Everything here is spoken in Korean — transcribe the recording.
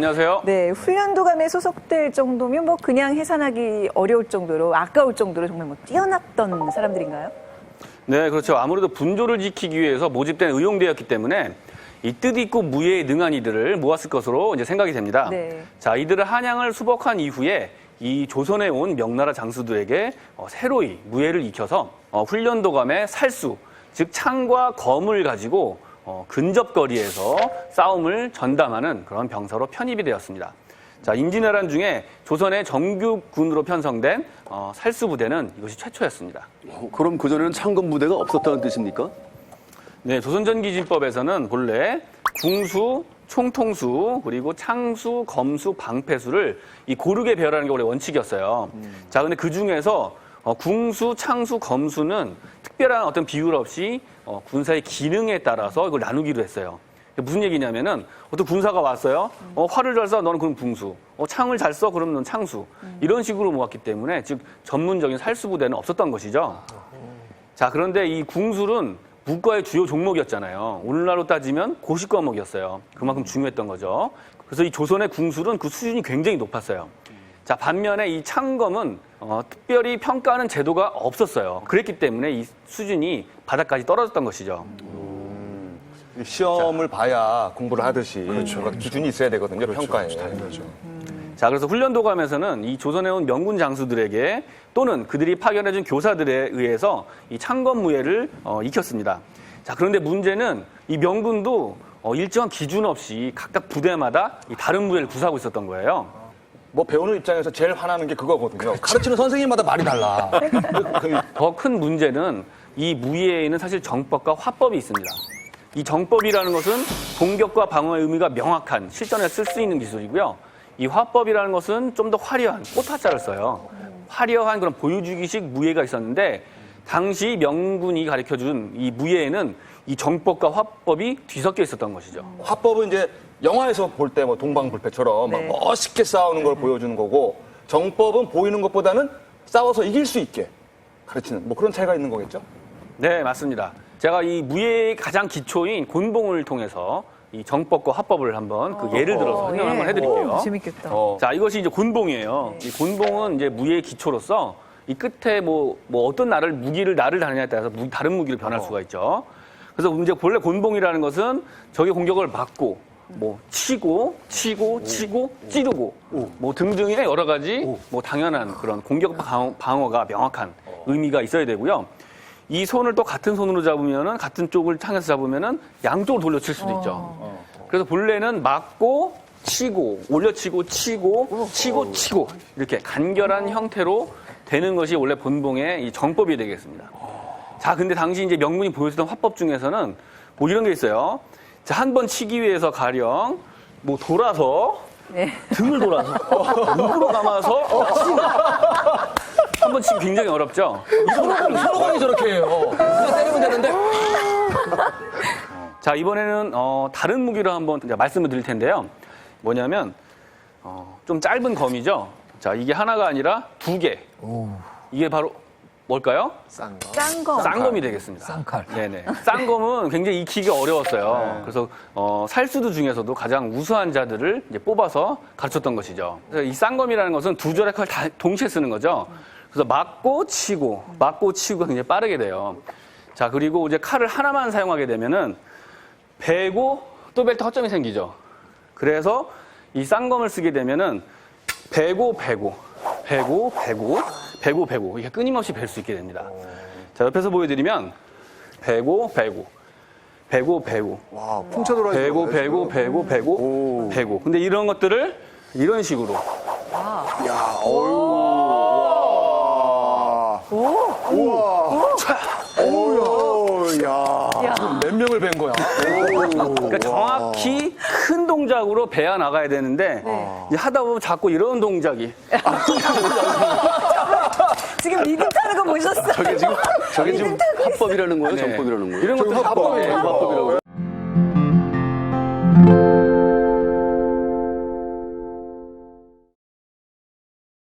안녕하세요. 네, 훈련도감에 소속될 정도면 뭐 그냥 해산하기 어려울 정도로 아까울 정도로 정말 뭐 뛰어났던 사람들인가요? 네, 그렇죠. 아무래도 분조를 지키기 위해서 모집된 의용대였기 때문에 이 뜻있고 무예에 능한 이들을 모았을 것으로 이제 생각이 됩니다. 네. 자, 이들을 한양을 수복한 이후에 이 조선에 온 명나라 장수들에게 새로이 무예를 익혀서 훈련도감의 살수, 즉 창과 검을 가지고 근접거리에서 싸움을 전담하는 그런 병사로 편입이 되었습니다. 자, 임진왜란 중에 조선의 정규군으로 편성된 살수부대는 이것이 최초였습니다. 그럼 그전에는 창검 부대가 없었다는 뜻입니까? 네, 조선전기진법에서는 본래 궁수, 총통수, 그리고 창수, 검수, 방패수를 이 고르게 배열하는 게 원래 원칙이었어요. 자, 근데 그 중에서 궁수, 창수, 검수는 특별한 어떤 비율 없이 군사의 기능에 따라서 이걸 나누기로 했어요. 무슨 얘기냐면은 어떤 군사가 왔어요. 활을 잘 쏴, 너는 그럼 궁수. 창을 잘 쏴, 그러면 넌 창수. 이런 식으로 모았기 때문에 즉 전문적인 살수부대는 없었던 것이죠. 자, 그런데 이 궁술은 무과의 주요 종목이었잖아요. 오늘날로 따지면 고시 과목이었어요. 그만큼 중요했던 거죠. 그래서 이 조선의 궁술은 그 수준이 굉장히 높았어요. 자, 반면에 이 창검은 특별히 평가하는 제도가 없었어요. 그랬기 때문에 이 수준이 바닥까지 떨어졌던 것이죠. 시험을 봐야 공부를 하듯이 그러니까 기준이 있어야 되거든요, 평가에. 당연하죠. 자, 그래서 훈련도감에서는 이 조선에 온 명군 장수들에게 또는 그들이 파견해준 교사들에 의해서 이 창검무예를 익혔습니다. 자, 그런데 문제는 이 명군도 일정한 기준 없이 각각 부대마다 이 다른 무예를 구사하고 있었던 거예요. 뭐 배우는 입장에서 제일 화나는 게 그거거든요. 가르치는 선생님마다 말이 달라. 더 큰 문제는 이 무예에는 사실 정법과 화법이 있습니다. 이 정법이라는 것은 공격과 방어의 의미가 명확한 실전에 쓸 수 있는 기술이고요. 이 화법이라는 것은 좀 더 화려한 꽃화자를 써요. 화려한 그런 보여주기식 무예가 있었는데 당시 명군이 가르쳐준 이 무예에는 이 정법과 화법이 뒤섞여 있었던 것이죠. 화법은 이제 영화에서 볼 때 뭐 동방불패처럼 네. 막 멋있게 싸우는 걸 보여주는 거고 정법은 보이는 것보다는 싸워서 이길 수 있게 가르치는 뭐 그런 차이가 있는 거겠죠? 네, 맞습니다. 제가 이 무예의 가장 기초인 곤봉을 통해서 이 정법과 화법을 한번 그 예를 들어서 설명을 한번 해드릴게요. 재밌겠다. 자, 이것이 이제 곤봉이에요. 이 곤봉은 이제 무예의 기초로서 이 끝에 뭐 어떤 무기를 다느냐에 따라서 다른 무기를 변할 수가 있죠. 그래서 이제 본래 곤봉이라는 것은 적의 공격을 막고 뭐 치고 찌르고 뭐 등등의 여러 가지 뭐 당연한 그런 공격과 방어가 명확한 의미가 있어야 되고요. 이 손을 또 같은 손으로 잡으면은 같은 쪽을 향해서 잡으면은 양쪽으로 돌려칠 수도 있죠. 그래서 본래는 막고 치고 올려치고 치고 이렇게 간결한 형태로 되는 것이 원래 본봉의 이 정법이 되겠습니다. 자, 근데 당시 이제 명군이 보여주던 화법 중에서는 뭐 이런 게 있어요. 자, 한 번 치기 위해서 가령 뭐 돌아서 네. 등을 돌아서 목으로 감아서 한 번 치기 굉장히 어렵죠. 서로간이 저렇게 해요. 그냥 때리면 되는데. 자, 이번에는 다른 무기로 한번 이제 말씀을 드릴 텐데요. 뭐냐면 좀 짧은 검이죠. 자, 이게 하나가 아니라 두 개. 이게 바로 뭘까요? 짱검. 쌍검이 되겠습니다. 쌍칼. 네네. 쌍검은 굉장히 익히기가 어려웠어요. 그래서 살수도 중에서도 가장 우수한 자들을 이제 뽑아서 가르쳤던 것이죠. 그래서 이 쌍검이라는 것은 두 줄의 칼 다 동시에 쓰는 거죠. 그래서 막고 치고가 굉장히 빠르게 돼요. 자, 그리고 이제 칼을 하나만 사용하게 되면은 베고 또 벨 때 허점이 생기죠. 그래서 이 쌍검을 쓰게 되면은 베고 이게 끊임없이 벨 수 있게 됩니다. 자, 옆에서 보여드리면 베고 와, 풍차 돌아 베고 근데 이런 것들을 이런 식으로 야, 어유. 야. 몇 명을 뵌 거야? 그러니까 정확히 큰 동작으로 베어 나가야 되는데 이제 하다 보면 자꾸 이런 동작이 지금 리듬 타는 거 보셨어요? 저게 지금 합법이라는 거예요? 네. 정법이라는 거예요? 이런 것들 합법이에요. 합법이라고요?